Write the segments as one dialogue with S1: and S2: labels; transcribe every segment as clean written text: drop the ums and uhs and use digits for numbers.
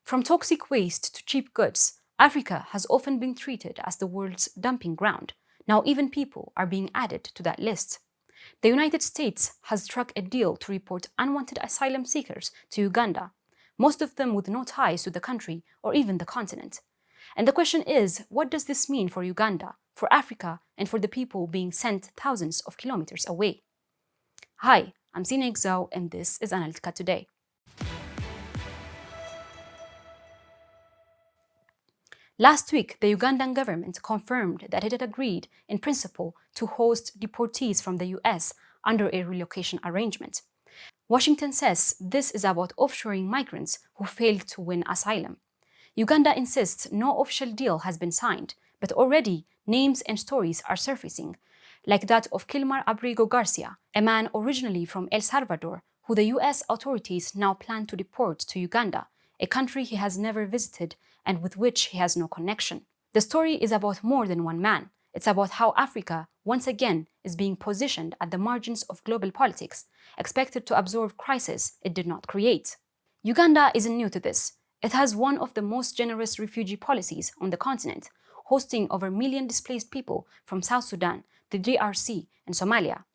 S1: From toxic waste to cheap goods, Africa has often been treated as the world's dumping ground. Now even people are being added to that list. The United States has struck a deal to report unwanted asylum seekers to Uganda, most of them with no ties to the country or even the continent. And the question is, what does this mean for Uganda, for Africa, and for the people being sent thousands of kilometers away? Hi, I'm Sina Exao, and this is Analytica Today. Last week, the Ugandan government confirmed that it had agreed, in principle, to host deportees from the US under a relocation arrangement. Washington says this is about offshoring migrants who failed to win asylum. Uganda insists no official deal has been signed, but already names and stories are surfacing, like that of Kilmar Ábrego García, a man originally from El Salvador, who the US authorities now plan to deport to Uganda, a country he has never visited and with which he has no connection. The story is about more than one man. It's about how Africa, once again, is being positioned at the margins of global politics, expected to absorb crises it did not create. Uganda isn't new to this. It has one of the most generous refugee policies on the continent, hosting over 1 million displaced people from South Sudan, the DRC, and Somalia.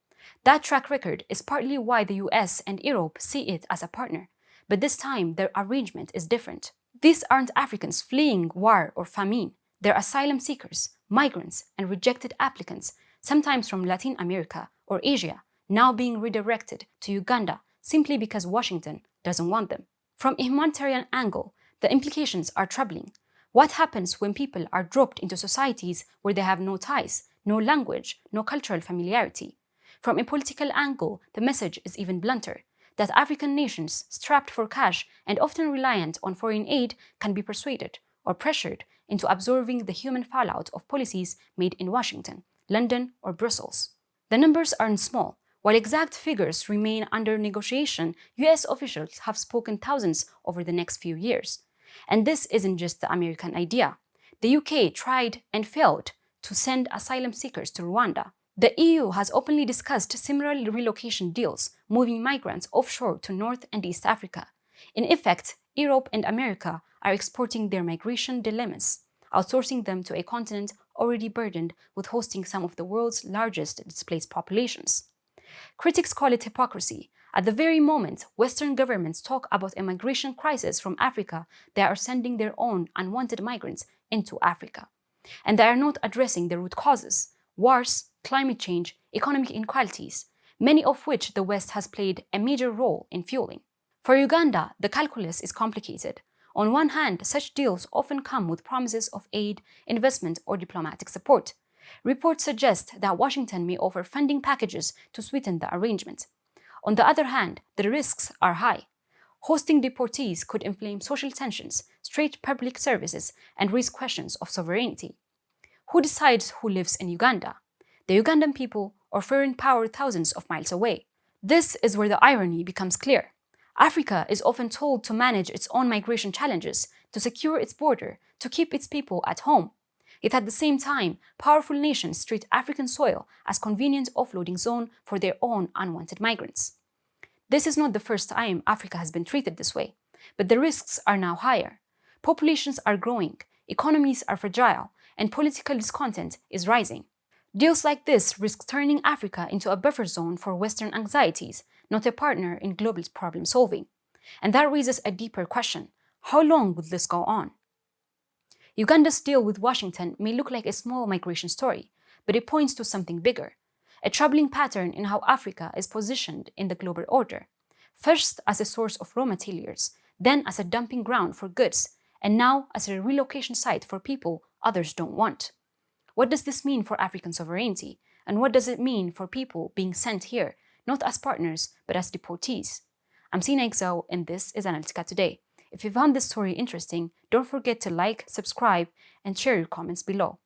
S1: That track record is partly why the US and Europe see it as a partner, but this time their arrangement is different. These aren't Africans fleeing war or famine. They're asylum seekers, migrants, and rejected applicants, sometimes from Latin America or Asia, now being redirected to Uganda simply because Washington doesn't want them. From a humanitarian angle, the implications are troubling. What happens when people are dropped into societies where they have no ties, no language, no cultural familiarity? From a political angle, the message is even blunter, that African nations strapped for cash and often reliant on foreign aid can be persuaded or pressured into absorbing the human fallout of policies made in Washington, London, or Brussels. The numbers aren't small. While exact figures remain under negotiation, US officials have spoken thousands over the next few years. And this isn't just the American idea. The UK tried and failed to send asylum seekers to Rwanda. The EU has openly discussed similar relocation deals, moving migrants offshore to North and East Africa. In effect, Europe and America are exporting their migration dilemmas, outsourcing them to a continent already burdened with hosting some of the world's largest displaced populations. Critics call it hypocrisy. At the very moment Western governments talk about a migration crisis from Africa, they are sending their own unwanted migrants into Africa. And they are not addressing the root causes: wars, climate change, economic inequalities, many of which the West has played a major role in fueling. For Uganda, the calculus is complicated. On one hand, such deals often come with promises of aid, investment, or diplomatic support. Reports suggest that Washington may offer funding packages to sweeten the arrangement. On the other hand, the risks are high. Hosting deportees could inflame social tensions, strain public services, and raise questions of sovereignty. Who decides who lives in Uganda? The Ugandan people or foreign power thousands of miles away? This is where the irony becomes clear. Africa is often told to manage its own migration challenges, to secure its border, to keep its people at home. Yet at the same time, powerful nations treat African soil as a convenient offloading zone for their own unwanted migrants. This is not the first time Africa has been treated this way, but the risks are now higher. Populations are growing, economies are fragile, and political discontent is rising. Deals like this risk turning Africa into a buffer zone for Western anxieties, not a partner in global problem solving. And that raises a deeper question: how long will this go on? Uganda's deal with Washington may look like a small migration story, but it points to something bigger, a troubling pattern in how Africa is positioned in the global order, first as a source of raw materials, then as a dumping ground for goods, and now as a relocation site for people others don't want. What does this mean for African sovereignty? And what does it mean for people being sent here, not as partners, but as deportees? I'm Sina Exao, and this is Analytica Today. If you found this story interesting, don't forget to like, subscribe, and share your comments below.